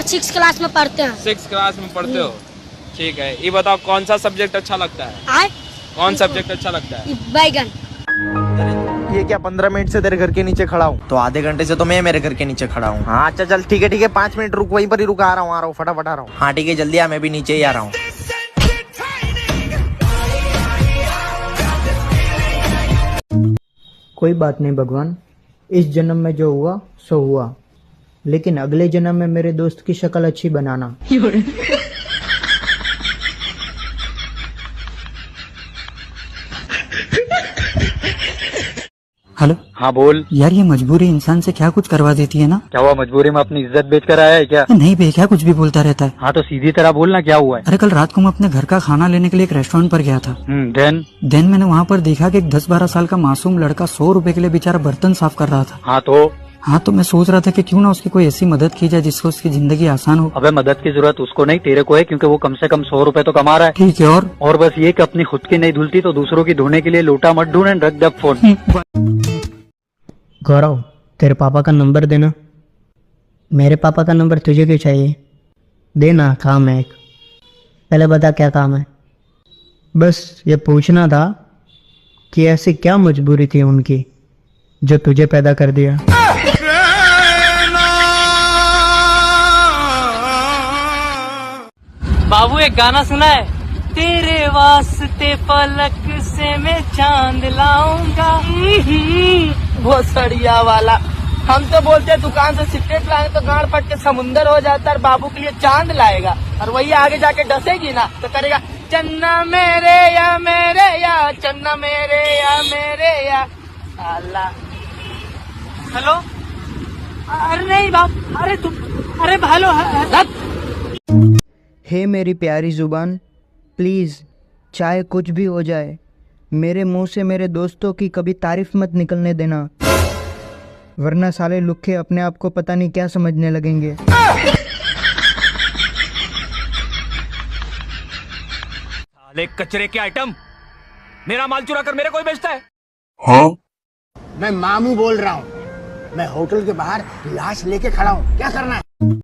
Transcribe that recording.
6 class में पढ़ते हैं। 6 क्लास में पढ़ते हो, ठीक है। ये बताओ कौन सा सब्जेक्ट अच्छा लगता है? आए कौन सब्जेक्ट अच्छा लगता है? बैगन। ये क्या 15 मिनट से तेरे घर के नीचे खड़ा हूँ? तो आधे घंटे से तो मैं मेरे घर के नीचे खड़ा हूँ। हाँ अच्छा चल ठीक है 5 मिनट रुक, वहीं पर ही रुक, आ रहा हूँ फटाफट आ रहा हूँ। हाँ ठीक है जल्दी आ, मैं भी नीचे ही आ रहा हूँ। कोई बात नहीं भगवान, इस जन्म में जो हुआ सो हुआ, लेकिन अगले जन्म में मेरे दोस्त की शक्ल अच्छी बनाना। हेलो। हाँ बोल। यार ये मजबूरी इंसान से क्या कुछ करवा देती है ना। क्या हुआ, मजबूरी में अपनी इज्जत बेच कर आया है क्या? नहीं बे, क्या कुछ भी बोलता रहता है। हाँ तो सीधी तरह बोलना, क्या हुआ है? अरे कल रात को मैं अपने घर का खाना लेने के लिए एक रेस्टोरेंट पर गया था। देन मैंने वहाँ पर देखा कि एक 10-12 साल का मासूम लड़का 100 रुपए के लिए बेचारा बर्तन साफ कर रहा था। हाँ तो मैं सोच रहा था कि क्यों ना उसकी कोई ऐसी मदद की जाए जिससे उसकी जिंदगी आसान हो। अबे मदद की जरूरत उसको नहीं, तेरे को है, क्योंकि वो कम से कम 100 रुपए तो कमा रहा है। ठीक है। और बस ये कि अपनी खुद की नहीं धुलती तो दूसरों की धोने के लिए लोटा मत ढूंढ एंड रख दे फोन। गौरव तेरे पापा का नंबर देना। मेरे पापा का नंबर तुझे क्यों चाहिए? देना, काम है एक। पहले बता क्या काम है? बस ये पूछना था कि ऐसी क्या मजबूरी थी उनकी जो तुझे पैदा कर दिया। बाबू एक गाना सुना है? तेरे वास्ते फलक से मैं चांद लाऊंगा। वो सड़िया वाला। हम तो बोलते हैं दुकान से सिगरेट लाए तो गाड़ पट के समुंदर हो जाता है, बाबू के लिए चांद लाएगा, और वही आगे जाके डसेगी ना तो करेगा चन्ना मेरे या चन्ना मेरे या अल्लाह। हेलो। अरे नहीं बाप, अरे भालो। हे मेरी प्यारी जुबान, प्लीज़ चाहे कुछ भी हो जाए मेरे मुंह से मेरे दोस्तों की कभी तारीफ मत निकलने देना, वरना साले लुक्खे अपने आप को पता नहीं क्या समझने लगेंगे। साले कचरे के आइटम, मेरा माल चुरा कर मेरे को ही बेचता है। हाँ? मैं मामू बोल रहा हूँ, मैं होटल के बाहर लाश लेके खड़ा हूँ, क्या करना है?